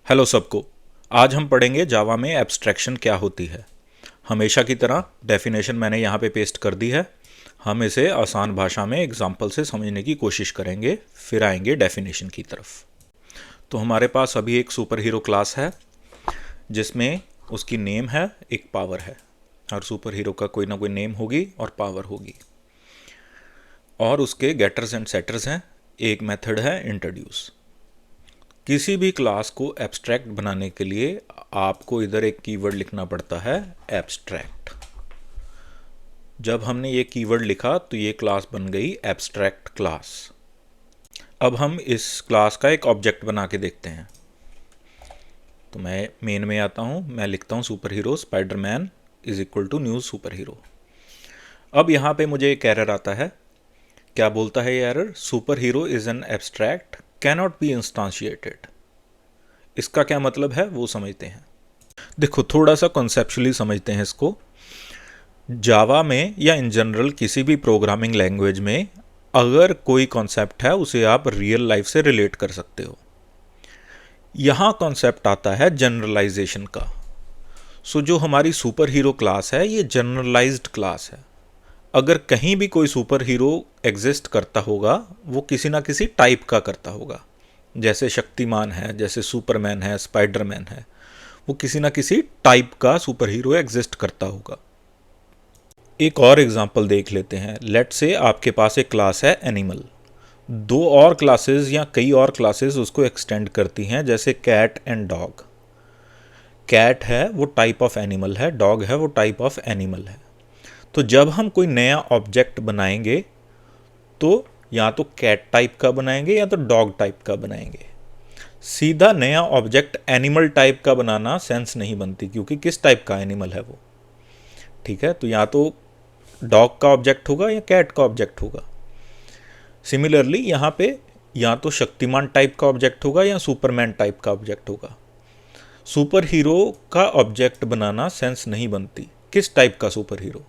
Hello सबको। आज हम पढ़ेंगे जावा में एब्स्ट्रैक्शन क्या होती है। हमेशा की तरह डेफिनेशन मैंने यहाँ पे पेस्ट कर दी है। हम इसे आसान भाषा में एग्जाम्पल से समझने की कोशिश करेंगे, फिर आएंगे डेफिनेशन की तरफ। तो हमारे पास अभी एक सुपर हीरो क्लास है जिसमें उसकी नेम है, एक पावर है। हर सुपर हीरो का कोई ना कोई नेम होगी और पावर होगी, और उसके गेटर्स एंड सेटर्स हैं। एक मेथड है इंट्रोड्यूस। किसी भी क्लास को एब्स्ट्रैक्ट बनाने के लिए आपको इधर एक कीवर्ड लिखना पड़ता है, एब्स्ट्रैक्ट। जब हमने ये कीवर्ड लिखा तो ये क्लास बन गई एब्स्ट्रैक्ट क्लास। अब हम इस क्लास का एक ऑब्जेक्ट बना के देखते हैं। तो मैं मेन में आता हूँ, मैं लिखता हूँ superhero Spiderman is equal to new superhero. अब यहाँ पे मुझे एक एरर आता है। क्या बोलता है ये error? Super hero is an abstract cannot be instantiated. इसका क्या मतलब है वो समझते हैं। देखो, थोड़ा सा कॉन्सेप्चुअली समझते हैं इसको। जावा में या इन जनरल किसी भी प्रोग्रामिंग लैंग्वेज में अगर कोई कॉन्सेप्ट है उसे आप रियल लाइफ से रिलेट कर सकते हो। यहाँ कॉन्सेप्ट आता है जनरलाइजेशन का। सो जो हमारी सुपर हीरो क्लास है ये जनरलाइज्ड क्लास है। अगर कहीं भी कोई सुपर हीरो एग्जिस्ट करता होगा वो किसी ना किसी टाइप का करता होगा। जैसे शक्तिमान है, जैसे सुपरमैन है, स्पाइडरमैन है, वो किसी ना किसी टाइप का सुपर हीरो एग्जिस्ट करता होगा। एक और एग्जांपल देख लेते हैं। लेट से आपके पास एक क्लास है एनिमल। दो और क्लासेस या कई और क्लासेस उसको एक्सटेंड करती हैं, जैसे कैट एंड डॉग। कैट है वो टाइप ऑफ एनिमल है, डॉग है वो टाइप ऑफ एनिमल है। तो जब हम कोई नया ऑब्जेक्ट बनाएंगे तो या तो कैट टाइप का बनाएंगे या तो डॉग टाइप का बनाएंगे। सीधा नया ऑब्जेक्ट एनिमल टाइप का बनाना सेंस नहीं बनती, क्योंकि किस टाइप का एनिमल है वो। ठीक है, तो या तो डॉग का ऑब्जेक्ट होगा या कैट का ऑब्जेक्ट होगा। सिमिलरली यहाँ पे या तो शक्तिमान टाइप का ऑब्जेक्ट होगा या सुपरमैन टाइप का ऑब्जेक्ट होगा। सुपर हीरो का ऑब्जेक्ट बनाना सेंस नहीं बनती। किस टाइप का super hero?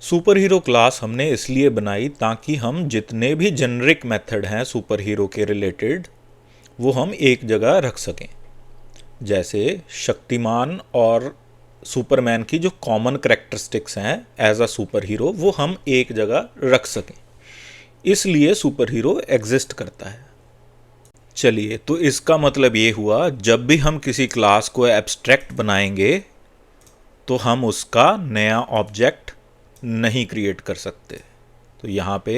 Super hero class हमने इसलिए बनाई ताकि हम जितने भी जेनरिक मेथड हैं सुपर हीरो के रिलेटेड वो हम एक जगह रख सकें। जैसे शक्तिमान और सुपरमैन की जो कॉमन करेक्टरिस्टिक्स हैं एज अ सुपर हीरो वो हम एक जगह रख सकें, इसलिए सुपर हीरो एग्जिस्ट करता है। चलिए, तो इसका मतलब ये हुआ जब भी हम किसी क्लास को एब्स्ट्रैक्ट बनाएंगे तो हम उसका नया ऑब्जेक्ट नहीं क्रिएट कर सकते। तो यहाँ पे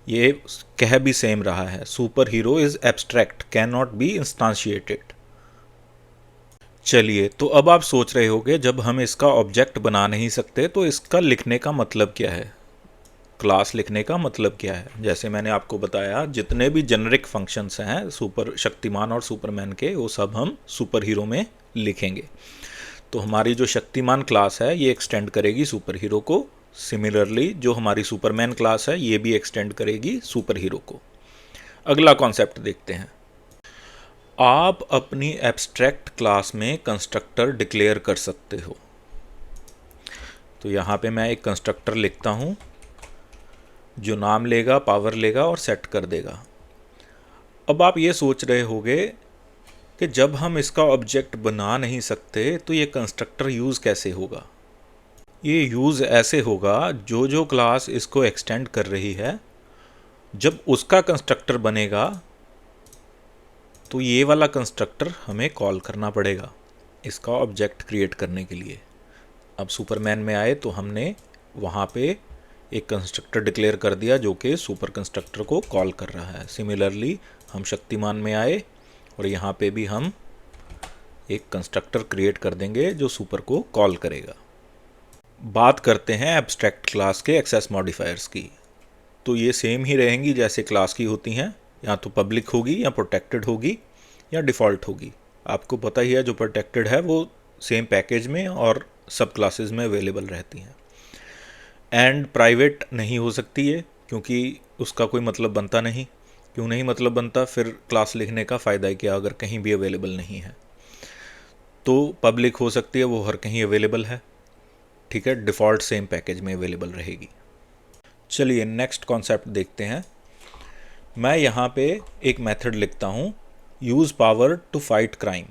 ये कह भी सेम रहा है, super hero is abstract can not be instantiated. चलिए, तो अब आप सोच रहे होगे जब हम इसका ऑब्जेक्ट बना नहीं सकते तो इसका लिखने का मतलब क्या है, क्लास लिखने का मतलब क्या है। जैसे मैंने आपको बताया जितने भी जेनरिक फंक्शंस हैं सुपर शक्तिमान और सुपरमैन के वो सब हम सुपर हीरो में लिखेंगे। तो हमारी जो शक्तिमान क्लास है ये एक्सटेंड करेगी सुपर हीरो को। सिमिलरली जो हमारी सुपरमैन क्लास है ये भी एक्सटेंड करेगी सुपर हीरो को। अगला कॉन्सेप्ट देखते हैं। आप अपनी एब्स्ट्रैक्ट क्लास में कंस्ट्रक्टर डिक्लेयर कर सकते हो। तो यहाँ पे मैं एक कंस्ट्रक्टर लिखता हूँ जो नाम लेगा, पावर लेगा और सेट कर देगा। अब आप ये सोच रहे होगे कि जब हम इसका ऑब्जेक्ट बना नहीं सकते तो ये कंस्ट्रक्टर यूज़ कैसे होगा। ये यूज़ ऐसे होगा, जो जो क्लास इसको एक्सटेंड कर रही है जब उसका कंस्ट्रक्टर बनेगा तो ये वाला कंस्ट्रक्टर हमें कॉल करना पड़ेगा इसका ऑब्जेक्ट क्रिएट करने के लिए। अब सुपरमैन में आए तो हमने वहाँ पे एक कंस्ट्रक्टर डिक्लेयर कर दिया जो कि सुपर कंस्ट्रक्टर को कॉल कर रहा है। सिमिलरली हम शक्तिमान में आए और यहाँ पे भी हम एक कंस्ट्रक्टर क्रिएट कर देंगे जो सुपर को कॉल करेगा। बात करते हैं एब्स्ट्रैक्ट क्लास के एक्सेस मॉडिफायर्स की। तो ये सेम ही रहेंगी जैसे क्लास की होती हैं, या तो पब्लिक होगी या प्रोटेक्टेड होगी या डिफ़ॉल्ट होगी। आपको पता ही है जो प्रोटेक्टेड है वो सेम पैकेज में और सब क्लासेस में अवेलेबल रहती हैं। एंड प्राइवेट नहीं हो सकती है क्योंकि उसका कोई मतलब बनता नहीं। क्यों नहीं मतलब बनता? फिर क्लास लिखने का फ़ायदा है क्या अगर कहीं भी अवेलेबल नहीं है। तो पब्लिक हो सकती है, वो हर कहीं अवेलेबल है। ठीक है, डिफ़ॉल्ट सेम पैकेज में अवेलेबल रहेगी। चलिए नेक्स्ट कॉन्सेप्ट देखते हैं। मैं यहाँ पे एक मेथड लिखता हूँ use power to fight crime.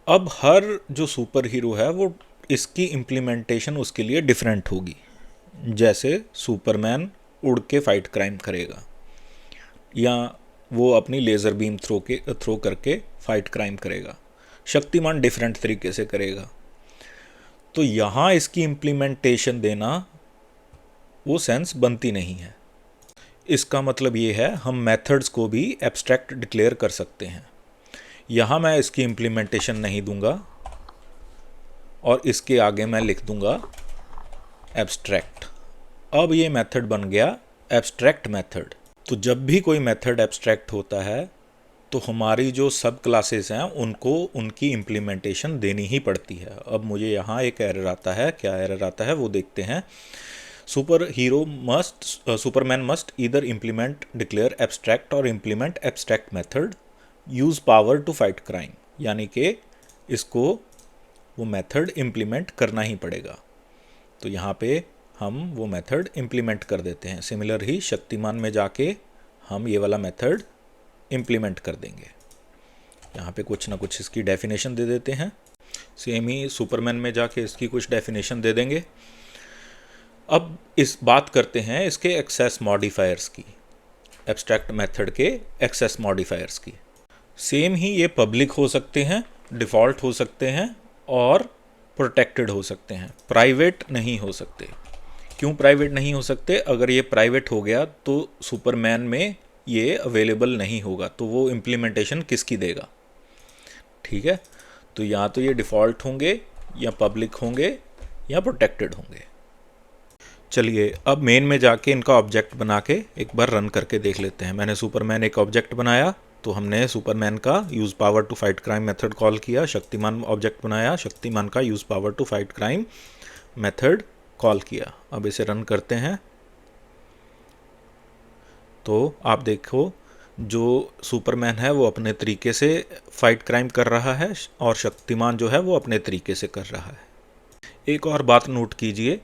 अब हर जो सुपर हीरो है वो इसकी इम्प्लीमेंटेशन उसके लिए डिफरेंट होगी। जैसे सुपरमैन उड़ के फाइट क्राइम करेगा, या वो अपनी लेज़र बीम थ्रो करके फाइट क्राइम करेगा। शक्तिमान डिफरेंट तरीके से करेगा। तो यहाँ इसकी इम्प्लीमेंटेशन देना वो सेंस बनती नहीं है। इसका मतलब ये है हम मेथड्स को भी एब्स्ट्रैक्ट डिक्लेयर कर सकते हैं। यहाँ मैं इसकी इम्प्लीमेंटेशन नहीं दूंगा और इसके आगे मैं लिख दूंगा एब्स्ट्रैक्ट। अब ये मेथड बन गया एब्स्ट्रैक्ट मेथड। तो जब भी कोई मेथड एब्स्ट्रैक्ट होता है तो हमारी जो सब क्लासेस हैं उनको उनकी इम्प्लीमेंटेशन देनी ही पड़ती है। अब मुझे यहाँ एक एरर आता है, क्या एरर आता है वो देखते हैं। Superman must either implement declare abstract और implement abstract method use power to fight crime, यानी कि इसको वो मेथड इम्प्लीमेंट करना ही पड़ेगा। तो यहाँ पे हम वो मेथड इम्प्लीमेंट कर देते हैं। सिमिलर ही शक्तिमान में जाके हम ये वाला मेथड इम्प्लीमेंट कर देंगे। यहाँ पे कुछ ना कुछ इसकी डेफिनेशन दे देते हैं। सेम ही सुपरमैन में जाके इसकी कुछ डेफिनेशन दे देंगे। अब इस बात करते हैं इसके एक्सेस मॉडिफायर्स की, एब्स्ट्रैक्ट मेथड के एक्सेस मॉडिफायर्स की। सेम ही ये पब्लिक हो सकते हैं, डिफ़ॉल्ट हो सकते हैं और प्रोटेक्टेड हो सकते हैं, प्राइवेट नहीं हो सकते। क्यों प्राइवेट नहीं हो सकते? अगर ये प्राइवेट हो गया तो सुपरमैन में ये अवेलेबल नहीं होगा, तो वो इम्प्लीमेंटेशन किसकी देगा? ठीक है, तो या तो ये डिफ़ॉल्ट होंगे या पब्लिक होंगे या प्रोटेक्टेड होंगे। चलिए अब मेन में जाके इनका ऑब्जेक्ट बना के एक बार रन करके देख लेते हैं। मैंने सुपरमैन एक ऑब्जेक्ट बनाया, तो हमने सुपरमैन का use power to fight crime method call किया। शक्तिमान ऑब्जेक्ट बनाया, शक्तिमान का use power to fight crime method call किया। अब इसे रन करते हैं तो आप देखो जो सुपरमैन है वो अपने तरीके से फाइट क्राइम कर रहा है और शक्तिमान जो है वो अपने तरीके से कर रहा है। एक और बात नोट कीजिए,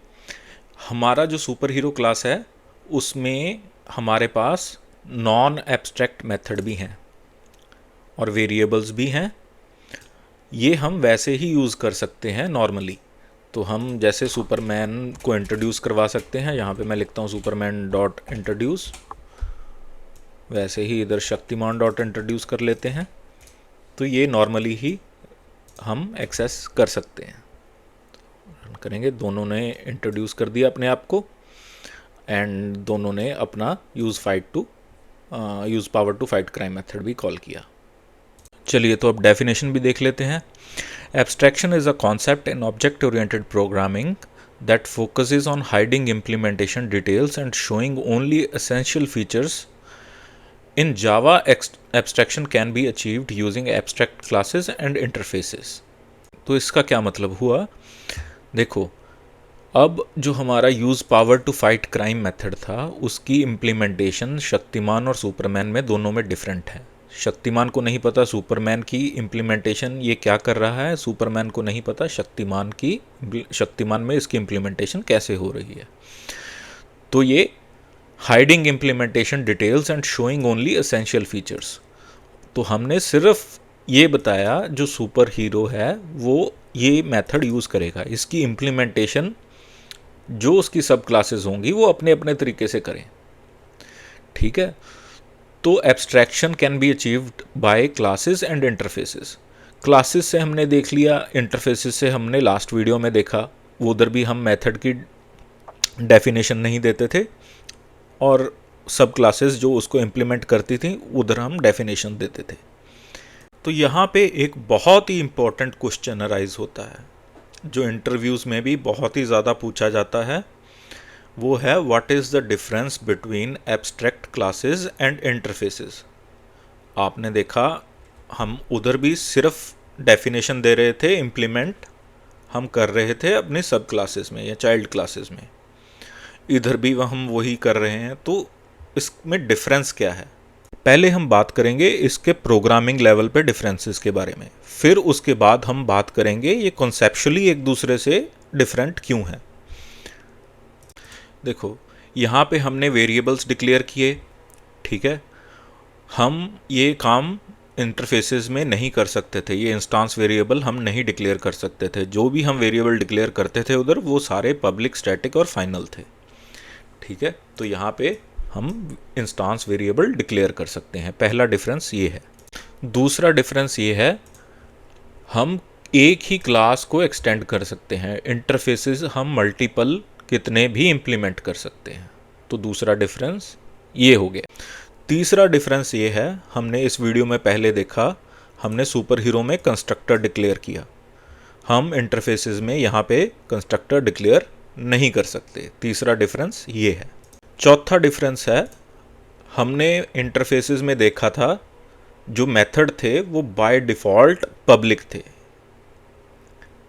हमारा जो सुपर हीरो क्लास है उसमें हमारे पास नॉन एब्स्ट्रैक्ट मेथड भी हैं और वेरिएबल्स भी हैं। ये हम वैसे ही यूज़ कर सकते हैं नॉर्मली। तो हम जैसे सुपरमैन को इंट्रोड्यूस करवा सकते हैं, यहाँ पे मैं लिखता हूँ सुपरमैन डॉट इंट्रोड्यूस, वैसे ही इधर शक्तिमान डॉट इंट्रोड्यूस कर लेते हैं। तो ये नॉर्मली ही हम एक्सेस कर सकते हैं। रन करेंगे, दोनों ने इंट्रोड्यूस कर दिया अपने आप को एंड दोनों ने अपना use power to fight crime method भी कॉल किया। चलिए तो अब डेफिनेशन भी देख लेते हैं। Abstraction is a concept in object oriented programming that focuses on hiding implementation details and showing only essential features. In Java, abstraction can be achieved using abstract classes and interfaces. तो इसका क्या मतलब हुआ? देखो, अब जो हमारा use power to fight crime method था उसकी इम्प्लीमेंटेशन शक्तिमान और सुपरमैन में दोनों में डिफरेंट है। शक्तिमान को नहीं पता सुपरमैन की इम्प्लीमेंटेशन ये क्या कर रहा है, सुपरमैन को नहीं पता शक्तिमान में इसकी इम्प्लीमेंटेशन कैसे हो रही है। तो ये hiding implementation details and showing only essential features, तो हमने सिर्फ ये बताया जो सुपर हीरो है वो ये मेथड यूज़ करेगा, इसकी इम्प्लीमेंटेशन जो उसकी सब क्लासेस होंगी वो अपने अपने तरीके से करें। ठीक है, तो abstraction can be achieved by classes and interfaces. Classes से हमने देख लिया, इंटरफेसेस से हमने लास्ट वीडियो में देखा, उधर भी हम मेथड की डेफिनेशन नहीं देते थे और सब क्लासेस जो उसको इम्प्लीमेंट करती थी उधर हम डेफिनेशन देते थे। तो यहाँ पे एक बहुत ही इम्पोर्टेंट क्वेश्चन अराइज होता है जो इंटरव्यूज़ में भी बहुत ही ज़्यादा पूछा जाता है, वो है what is the difference between abstract classes and interfaces. आपने देखा हम उधर भी सिर्फ डेफिनेशन दे रहे थे, इम्प्लीमेंट हम कर रहे थे अपने सब क्लासेस में या चाइल्ड क्लासेस में, इधर भी हम वही कर रहे हैं। तो इसमें डिफरेंस क्या है? पहले हम बात करेंगे इसके प्रोग्रामिंग लेवल पे डिफरेंसेस के बारे में, फिर उसके बाद हम बात करेंगे ये कॉन्सेप्चुअली एक दूसरे से डिफरेंट क्यों है। देखो यहाँ पे हमने वेरिएबल्स डिक्लेयर किए, ठीक है, हम ये काम इंटरफेसेस में नहीं कर सकते थे, ये इंस्टेंस वेरिएबल हम नहीं डिक्लेयर कर सकते थे। जो भी हम वेरिएबल डिक्लेयर करते थे उधर, वो सारे पब्लिक, स्टैटिक और फाइनल थे। ठीक है, तो यहाँ पे हम इंस्टेंस वेरिएबल डिक्लेयर कर सकते हैं। पहला डिफरेंस ये है। दूसरा डिफरेंस ये है, हम एक ही क्लास को एक्सटेंड कर सकते हैं। इंटरफेसेस हम मल्टीपल कितने भी इम्प्लीमेंट कर सकते हैं। तो दूसरा डिफरेंस ये हो गया। तीसरा डिफरेंस ये है, हमने इस वीडियो में पहले देखा, हमने सुपर हीरो में कंस्ट्रक्टर डिक्लेयर किया। हम इंटरफेसेस में यहाँ पे कंस्ट्रक्टर डिक्लेयर नहीं कर सकते। तीसरा डिफरेंस ये है। चौथा डिफरेंस है, हमने इंटरफेसेस में देखा था जो मेथड थे वो बाय डिफ़ॉल्ट पब्लिक थे।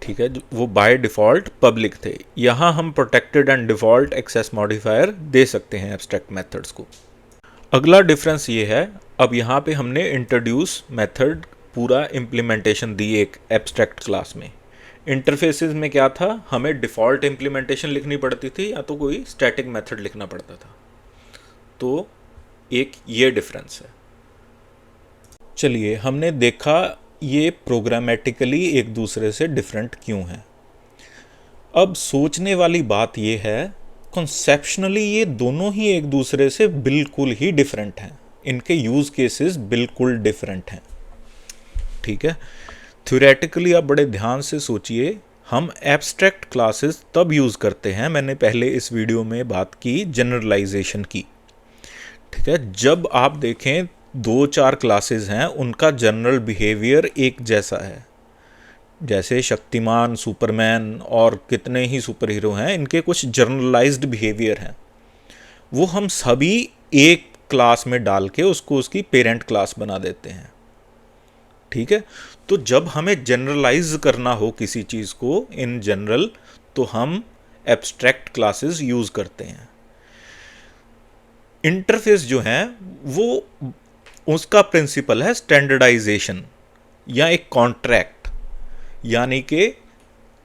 ठीक है, वो बाय डिफ़ॉल्ट पब्लिक थे। यहाँ हम protected and default access modifier दे सकते हैं एब्स्ट्रैक्ट मेथड्स को। अगला डिफरेंस ये है, अब यहाँ पे हमने इंट्रोड्यूस मेथड पूरा इम्प्लीमेंटेशन दी एक एब्स्ट्रैक्ट क्लास में। इंटरफेसेस में क्या था, हमें डिफ़ॉल्ट इम्प्लीमेंटेशन लिखनी पड़ती थी या तो कोई स्टैटिक मेथड लिखना पड़ता था। तो एक ये डिफरेंस है। चलिए, हमने देखा ये प्रोग्रामेटिकली एक दूसरे से डिफरेंट क्यों है। अब सोचने वाली बात ये है, कॉन्सेप्शनली ये दोनों ही एक दूसरे से बिल्कुल ही डिफरेंट हैं। इनके यूज़ केसेस बिल्कुल डिफरेंट हैं। ठीक है, थ्योरेटिकली आप बड़े ध्यान से सोचिए, हम एब्स्ट्रैक्ट क्लासेस तब यूज़ करते हैं, मैंने पहले इस वीडियो में बात की जनरलाइजेशन की। ठीक है, जब आप देखें 2-4 क्लासेस हैं, उनका जनरल बिहेवियर एक जैसा है। जैसे शक्तिमान, सुपरमैन और कितने ही सुपर हीरो हैं, इनके कुछ जनरलाइज्ड बिहेवियर हैं। वो हम सभी एक क्लास में डाल के उसको उसकी पेरेंट क्लास बना देते हैं। ठीक है, तो जब हमें जनरलाइज करना हो किसी चीज़ को इन जनरल, तो हम एब्स्ट्रैक्ट क्लासेस यूज़ करते हैं। इंटरफेस जो है वो उसका प्रिंसिपल है स्टैंडर्डाइजेशन या एक कॉन्ट्रैक्ट। यानी कि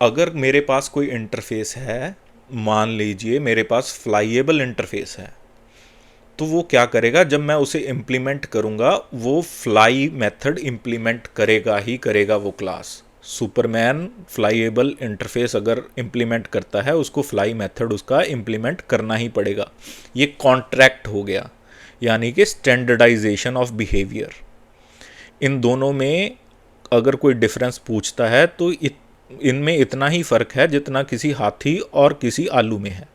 अगर मेरे पास कोई इंटरफेस है, मान लीजिए मेरे पास फ्लाईएबल इंटरफेस है, तो वो क्या करेगा, जब मैं उसे इम्प्लीमेंट करूँगा वो फ्लाई मेथड इम्प्लीमेंट करेगा ही करेगा वो क्लास। सुपरमैन फ्लाईएबल इंटरफेस अगर इम्प्लीमेंट करता है, उसको फ्लाई मेथड उसका इम्प्लीमेंट करना ही पड़ेगा। ये कॉन्ट्रैक्ट हो गया, यानी कि स्टैंडर्डाइजेशन ऑफ बिहेवियर। इन दोनों में अगर कोई डिफरेंस पूछता है तो इनमें इतना ही फ़र्क है जितना किसी हाथी और किसी आलू में है।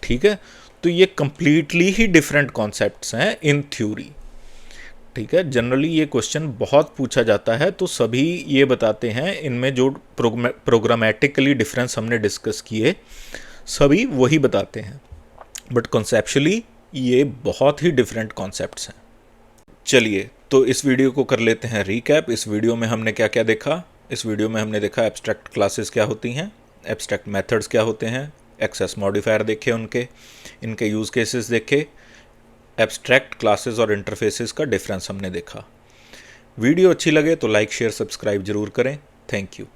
ठीक है, तो ये कंप्लीटली ही डिफरेंट कॉन्सेप्ट्स हैं इन थ्योरी। ठीक है, जनरली ये क्वेश्चन बहुत पूछा जाता है, तो सभी ये बताते हैं इनमें जो प्रोग्रामेटिकली डिफरेंस हमने डिस्कस किए, सभी वही बताते हैं, बट कॉन्सेप्चुअली ये बहुत ही डिफरेंट कॉन्सेप्ट्स हैं। चलिए, तो इस वीडियो को कर लेते हैं रीकैप। इस वीडियो में हमने क्या क्या देखा। इस वीडियो में हमने देखा एब्स्ट्रैक्ट क्लासेस क्या होती हैं, एब्स्ट्रैक्ट मेथड्स क्या होते हैं, एक्सेस मॉडिफायर देखे उनके, इनके यूज़ केसेस देखे, एब्स्ट्रैक्ट क्लासेस और इंटरफेसेस का डिफरेंस हमने देखा। वीडियो अच्छी लगे तो लाइक, शेयर, सब्सक्राइब जरूर करें। Thank you.